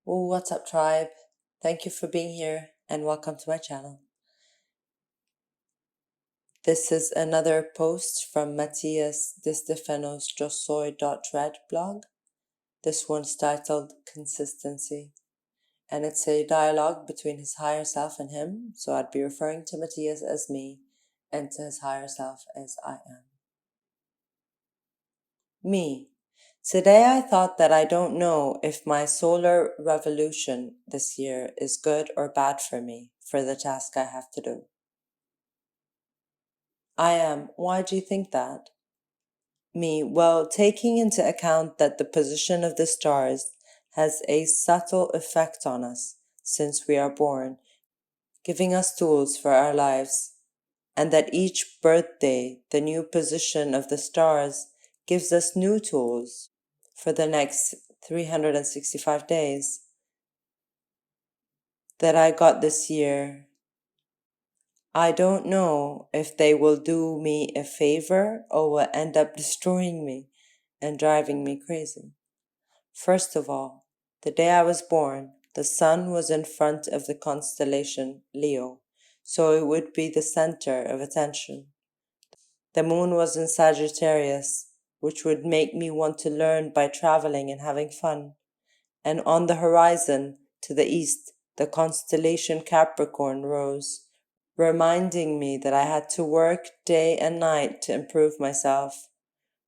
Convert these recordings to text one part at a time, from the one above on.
Oh, what's up, tribe? Thank you for being here and welcome to my channel. This is another post from Matias de Stefano's yosoy.red blog. This one's titled Consistency, and it's a dialogue between his higher self and him, so I'd be referring to Matias as me and to his higher self as I am. Me. Today I thought that I don't know if my solar revolution this year is good or bad for me, for the task I have to do. I am. Why do you think that? Me. Well, taking into account that the position of the stars has a subtle effect on us since we are born, giving us tools for our lives, and that each birthday, the new position of the stars gives us new tools for the next 365 days that I got this year. I don't know if they will do me a favor or will end up destroying me and driving me crazy. First of all, the day I was born, the sun was in front of the constellation Leo, so it would be the center of attention. The moon was in Sagittarius, which would make me want to learn by traveling and having fun. And on the horizon, to the east, the constellation Capricorn rose, reminding me that I had to work day and night to improve myself.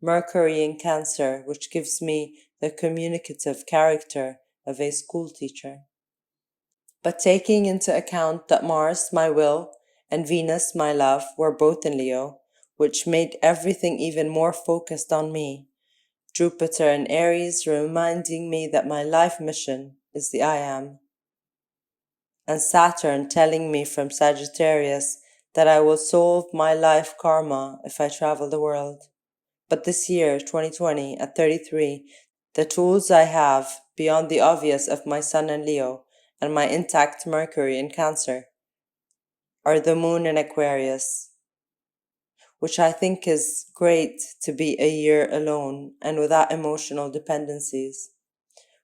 Mercury in Cancer, which gives me the communicative character of a school teacher. But taking into account that Mars, my will, and Venus, my love, were both in Leo, which made everything even more focused on me. Jupiter in Aries, reminding me that my life mission is the I am. And Saturn telling me from Sagittarius that I will solve my life karma if I travel the world. But this year, 2020, at 33, the tools I have, beyond the obvious of my Sun in Leo and my intact Mercury in Cancer, are the Moon in Aquarius, which I think is great to be a year alone and without emotional dependencies.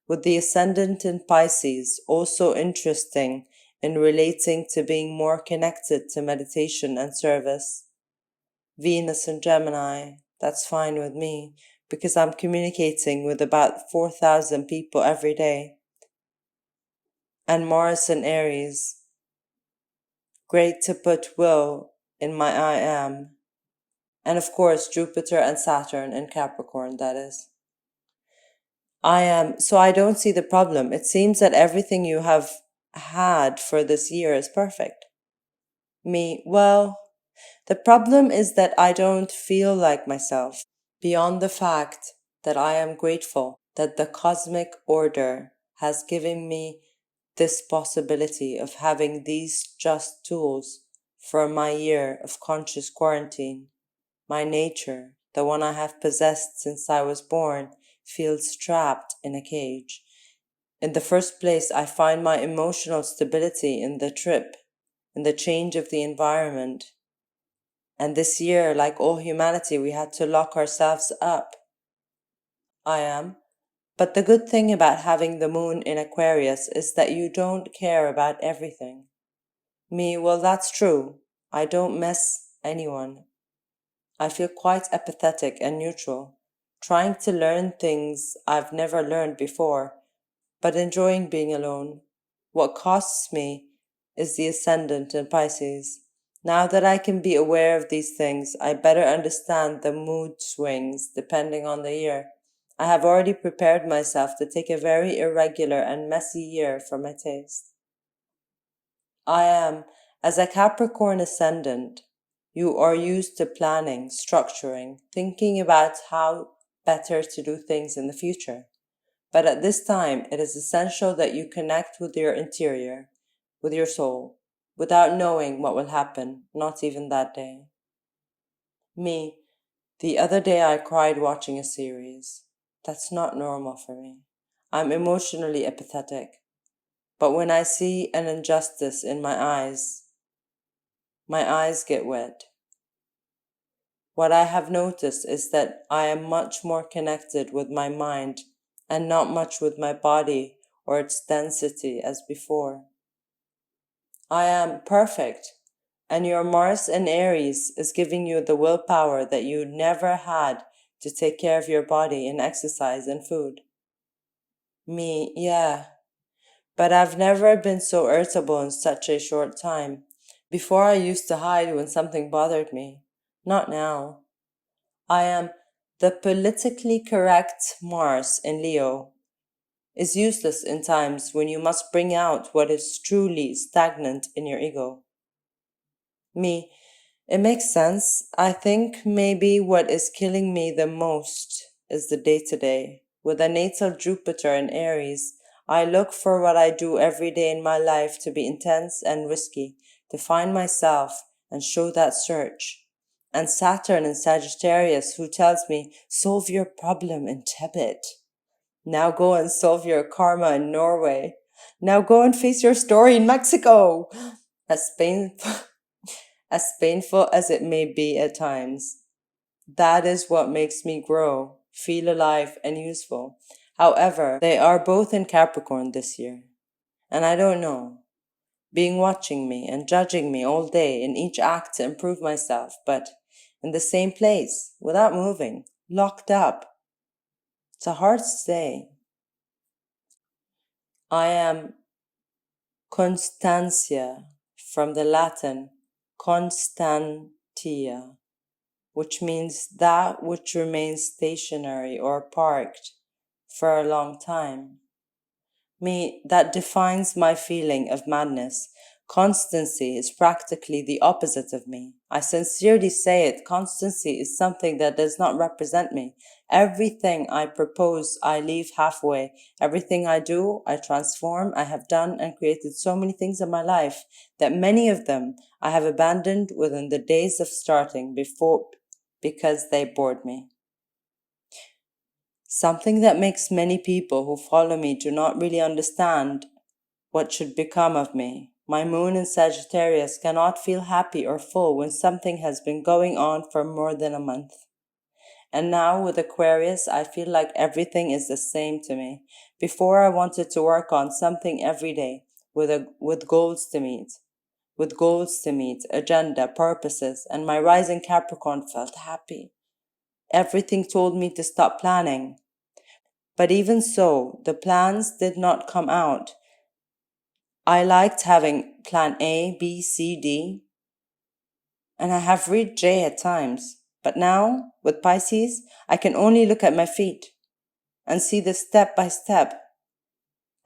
With the Ascendant in Pisces also interesting in relating to being more connected to meditation and service. Venus in Gemini, that's fine with me, because I'm communicating with about 4,000 people every day. And Mars in Aries, great to put will in my I am. And of course, Jupiter and Saturn in Capricorn, that is. I am, so I don't see the problem. It seems that everything you have had for this year is perfect. Me, well, the problem is that I don't feel like myself. Beyond the fact that I am grateful that the cosmic order has given me this possibility of having these just tools for my year of conscious quarantine. My nature, the one I have possessed since I was born, feels trapped in a cage. In the first place, I find my emotional stability in the trip, in the change of the environment. And this year, like all humanity, we had to lock ourselves up. I am. But the good thing about having the moon in Aquarius is that you don't care about everything. Me, well, that's true. I don't mess anyone. I feel quite apathetic and neutral, trying to learn things I've never learned before, but enjoying being alone. What costs me is the ascendant in Pisces. Now that I can be aware of these things, I better understand the mood swings depending on the year. I have already prepared myself to take a very irregular and messy year for my taste. I am, as a Capricorn ascendant, you are used to planning, structuring, thinking about how better to do things in the future. But at this time, it is essential that you connect with your interior, with your soul, without knowing what will happen, not even that day. Me, the other day I cried watching a series. That's not normal for me. I'm emotionally apathetic. But when I see an injustice in my eyes get wet. What I have noticed is that I am much more connected with my mind and not much with my body or its density as before. I am perfect, and your Mars in Aries is giving you the willpower that you never had to take care of your body and exercise and food. Me, yeah, but I've never been so irritable in such a short time. Before I used to hide when something bothered me. Not now. I am the politically correct Mars in Leo is useless in times when you must bring out what is truly stagnant in your ego. Me, it makes sense. I think maybe what is killing me the most is the day to day. With a natal Jupiter in Aries, I look for what I do every day in my life to be intense and risky, to find myself and show that search. And Saturn in Sagittarius, who tells me, solve your problem in Tibet. Now go and solve your karma in Norway. Now go and face your story in Mexico. As painful, as painful as it may be at times. That is what makes me grow, feel alive and useful. However, they are both in Capricorn this year. And I don't know, being watching me and judging me all day in each act to improve myself, but in the same place, without moving, locked up. It's a hard stay. I am Constantia, from the Latin constantia, which means that which remains stationary or parked for a long time. Me, that defines my feeling of madness. Constancy is practically the opposite of me. I sincerely say it, constancy is something that does not represent me. Everything I propose, I leave halfway. Everything I do, I transform. I have done and created so many things in my life that many of them I have abandoned within the days of starting because they bored me. Something that makes many people who follow me do not really understand what should become of me. My moon in Sagittarius cannot feel happy or full when something has been going on for more than a month. And now with Aquarius, I feel like everything is the same to me. Before I wanted to work on something every day with goals to meet. With goals to meet, agenda, purposes, and my rising Capricorn felt happy. Everything told me to stop planning. But even so, the plans did not come out. I liked having plan A, B, C, D, and I have read J at times. But now, with Pisces, I can only look at my feet and see the step by step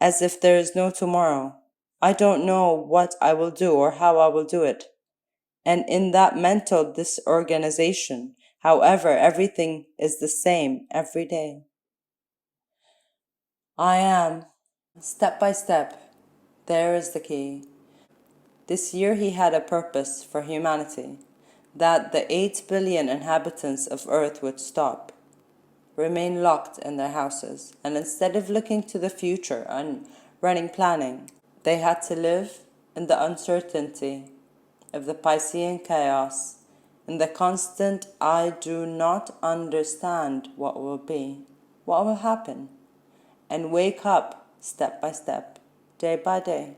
as if there is no tomorrow. I don't know what I will do or how I will do it. And in that mental disorganization, however, everything is the same every day. I am, step by step. There is the key. This year he had a purpose for humanity, that the 8 billion inhabitants of Earth would stop, remain locked in their houses, and instead of looking to the future and running planning, they had to live in the uncertainty of the Piscean chaos, in the constant I do not understand what will be, what will happen, and wake up step by step, day by day.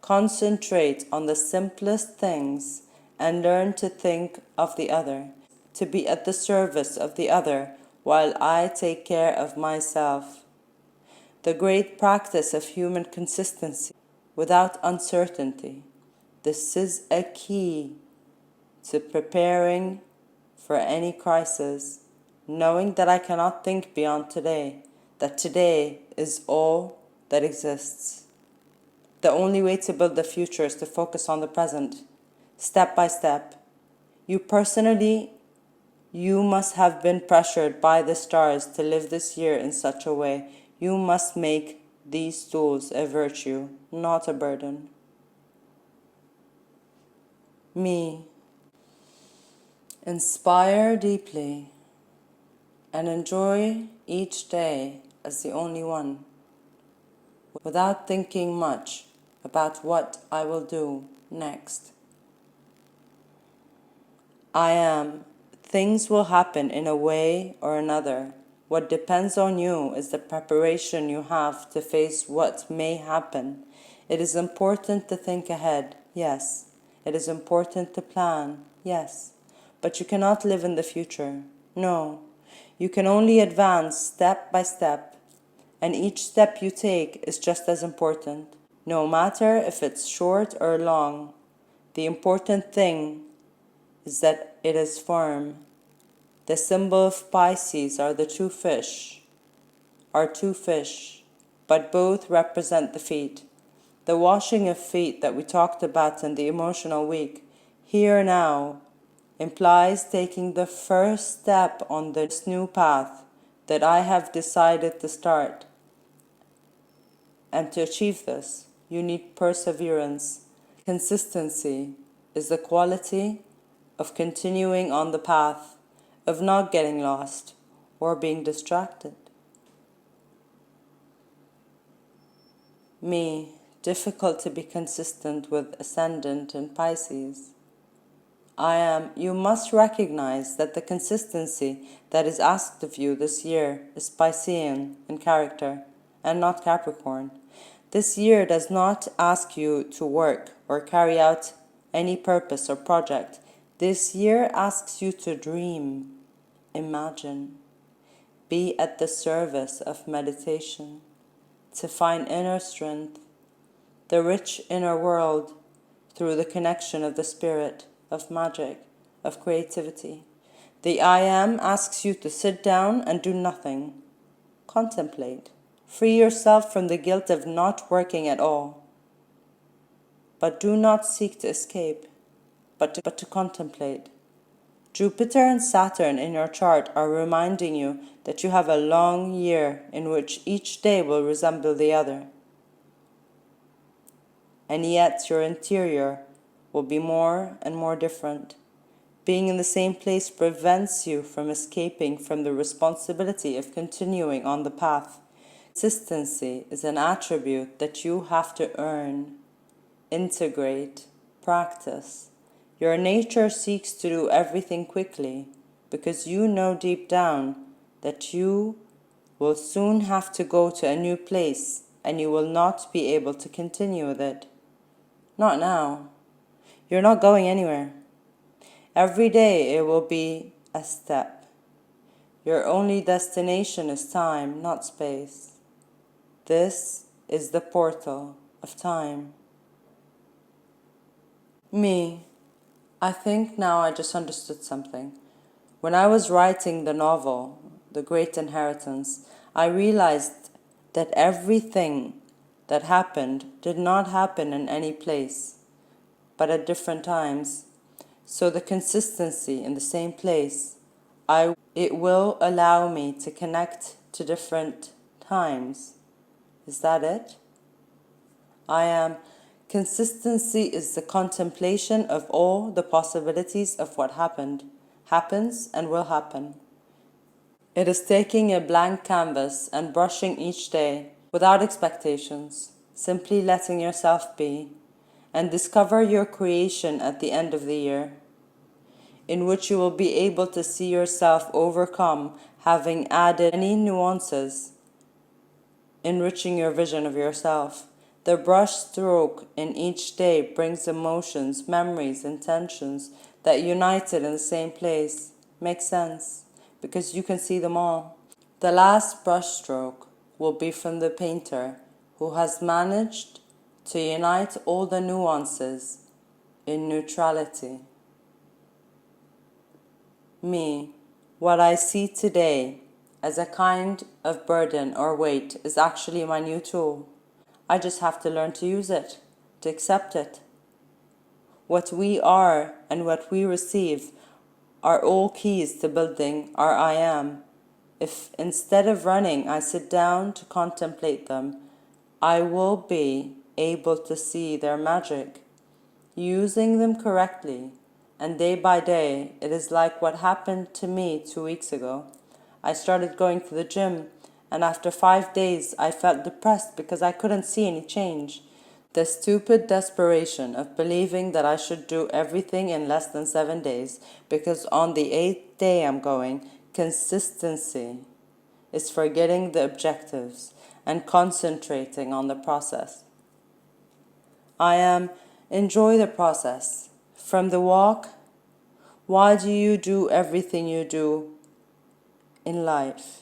Concentrate on the simplest things and learn to think of the other, to be at the service of the other while I take care of myself. The great practice of human consistency without uncertainty. This is a key to preparing for any crisis, knowing that I cannot think beyond today, that today is all that exists. The only way to build the future is to focus on the present, step by step. You personally, you must have been pressured by the stars to live this year in such a way. You must make these tools a virtue, not a burden. Me, inspire deeply and enjoy each day as the only one, without thinking much about what I will do next. I am. Things will happen in a way or another. What depends on you is the preparation you have to face what may happen. It is important to think ahead, yes. It is important to plan, yes. But you cannot live in the future, no. You can only advance step by step, and each step you take is just as important, no matter if it's short or long. The important thing is that it is firm. The symbol of Pisces are two fish, but both represent the feet. The washing of feet that we talked about in the emotional week, here now, implies taking the first step on this new path that I have decided to start. And to achieve this, you need perseverance. Consistency is the quality of continuing on the path, of not getting lost or being distracted. Me, difficult to be consistent with ascendant in Pisces. You must recognize that the consistency that is asked of you this year is Piscean in character and not Capricorn. This year does not ask you to work or carry out any purpose or project. This year asks you to dream, imagine, be at the service of meditation, to find inner strength, the rich inner world through the connection of the spirit, of magic, of creativity. The I Am asks you to sit down and do nothing. Contemplate. Free yourself from the guilt of not working at all. But do not seek to escape, but to contemplate. Jupiter and Saturn in your chart are reminding you that you have a long year in which each day will resemble the other. And yet your interior will be more and more different. Being in the same place prevents you from escaping from the responsibility of continuing on the path. Consistency is an attribute that you have to earn, integrate, practice. Your nature seeks to do everything quickly because you know deep down that you will soon have to go to a new place and you will not be able to continue with it. Not now. You're not going anywhere. Every day it will be a step. Your only destination is time, not space. This is the portal of time. Me, I think now I just understood something. When I was writing the novel, The Great Inheritance, I realized that everything that happened did not happen in any place, but at different times. So the consistency in the same place, it will allow me to connect to different times. Is that it? Consistency is the contemplation of all the possibilities of what happened, happens, and will happen. It is taking a blank canvas and brushing each day without expectations, simply letting yourself be, and discover your creation at the end of the year, in which you will be able to see yourself overcome, having added any nuances, enriching your vision of yourself. The brush stroke in each day brings emotions, memories, intentions that united in the same place. Makes sense, because you can see them all. The last brush stroke will be from the painter who has managed to unite all the nuances in neutrality. Me, what I see today as a kind of burden or weight is actually my new tool. I just have to learn to use it, to accept it. What we are and what we receive are all keys to building our I Am. If instead of running I sit down to contemplate them, I will be able to see their magic, using them correctly. And day by day, it is like what happened to me 2 weeks ago. I started going to the gym, and after 5 days, I felt depressed because I couldn't see any change. The stupid desperation of believing that I should do everything in less than 7 days, because on the 8th day I'm going, consistency is forgetting the objectives and concentrating on the process. I am enjoy the process. From the walk, why do you do everything you do in life?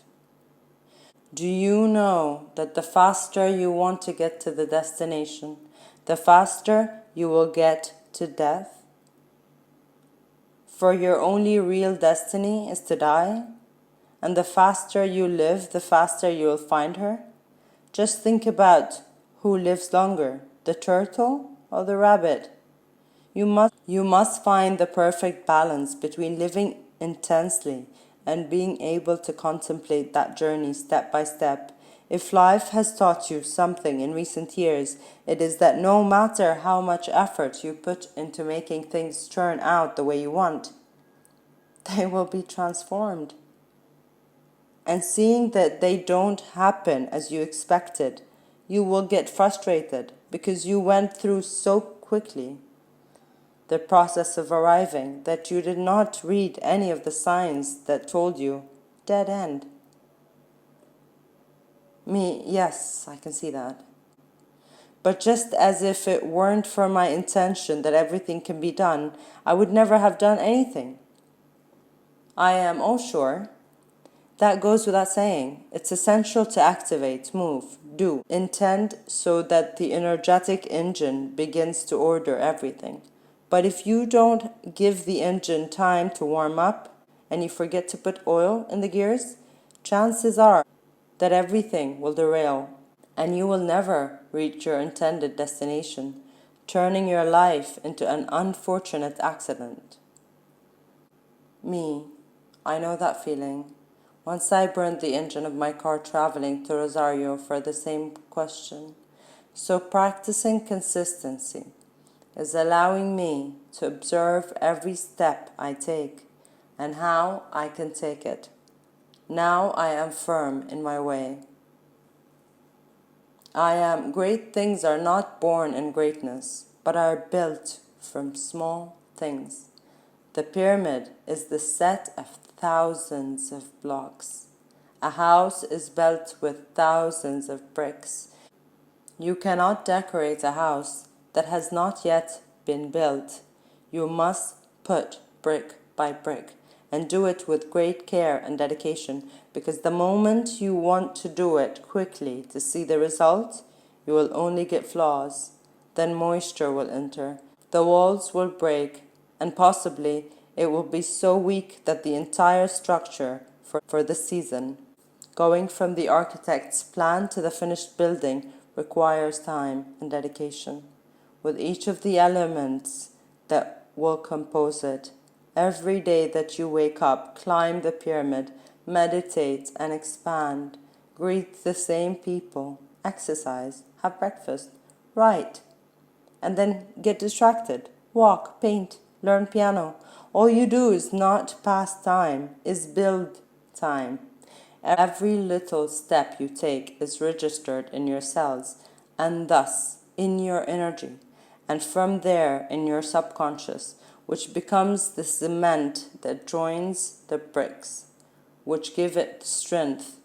Do you know that the faster you want to get to the destination, the faster you will get to death? For your only real destiny is to die, and the faster you live, the faster you will find her. Just think about who lives longer, the turtle or the rabbit. You must find the perfect balance between living intensely and being able to contemplate that journey step by step. If life has taught you something in recent years, it is that no matter how much effort you put into making things turn out the way you want, they will be transformed. And seeing that they don't happen as you expected, you will get frustrated because you went through so quickly the process of arriving that you did not read any of the signs that told you dead end. Me, yes, I can see that. But just as if it weren't for my intention that everything can be done, I would never have done anything. I am all sure. That goes without saying. It's essential to activate, move, do, intend so that the energetic engine begins to order everything. But if you don't give the engine time to warm up and you forget to put oil in the gears, chances are that everything will derail and you will never reach your intended destination, turning your life into an unfortunate accident. Me, I know that feeling. Once I burned the engine of my car traveling to Rosario for the same question. So practicing consistency is allowing me to observe every step I take and how I can take it. Now I am firm in my way. Great things are not born in greatness, but are built from small things. The pyramid is the set of thousands of blocks. A house is built with thousands of bricks. You cannot decorate a house that has not yet been built. You must put brick by brick and do it with great care and dedication, because the moment you want to do it quickly to see the result, you will only get flaws. Then moisture will enter, the walls will break, and possibly it will be so weak that the entire structure for the season, going from the architect's plan to the finished building, requires time and dedication. With each of the elements that will compose it, every day that you wake up, climb the pyramid, meditate and expand, greet the same people, exercise, have breakfast, write, and then get distracted, walk, paint, learn piano. All you do is not pass time, is build time. Every little step you take is registered in your cells and thus in your energy, and from there in your subconscious, which becomes the cement that joins the bricks, which give it strength,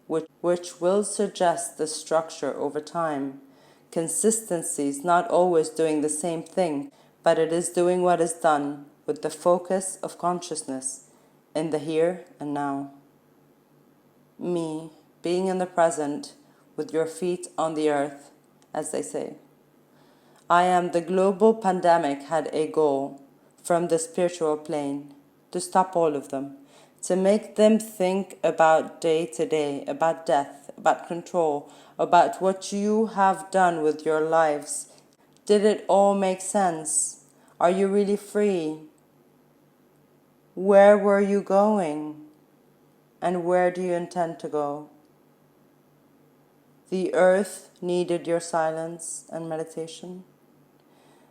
which will suggest the structure over time. Consistency is not always doing the same thing, but it is doing what is done with the focus of consciousness in the here and now. Me, being in the present with your feet on the earth, as they say. I am the global pandemic had a goal from the spiritual plane to stop all of them, to make them think about day to day, about death, about control, about what you have done with your lives. Did it all make sense? Are you really free? Where were you going? And where do you intend to go? The earth needed your silence and meditation.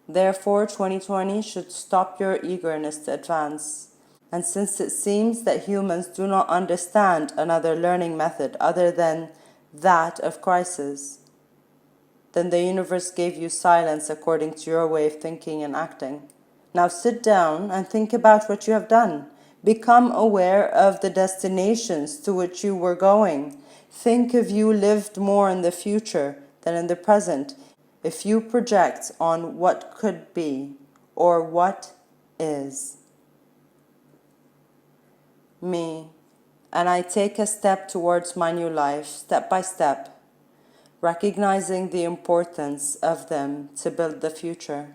Therefore, 2020 should stop your eagerness to advance. And since it seems that humans do not understand another learning method other than that of crisis, then the universe gave you silence according to your way of thinking and acting. Now sit down and think about what you have done. Become aware of the destinations to which you were going. Think if you lived more in the future than in the present, if you project on what could be or what is. Me. And I take a step towards my new life, step by step, recognizing the importance of them to build the future.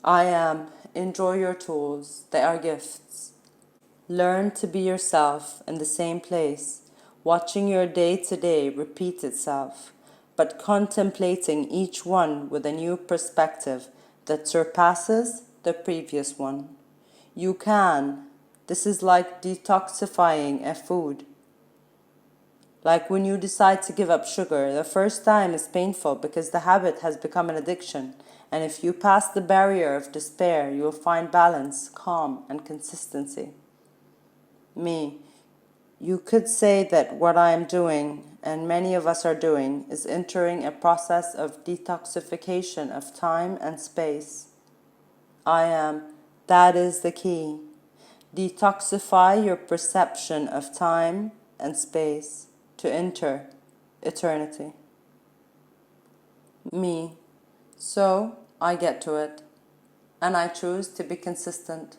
I am. Enjoy your tools, they are gifts. Learn to be yourself in the same place, watching your day-to-day repeat itself, but contemplating each one with a new perspective that surpasses the previous one. You can. This is like detoxifying a food. Like when you decide to give up sugar, the first time is painful because the habit has become an addiction. And if you pass the barrier of despair, you will find balance, calm, and consistency. Me. You could say that what I am doing, and many of us are doing, is entering a process of detoxification of time and space. I am. That is the key. Detoxify your perception of time and space to enter eternity. Me. So I get to it, and I choose to be consistent.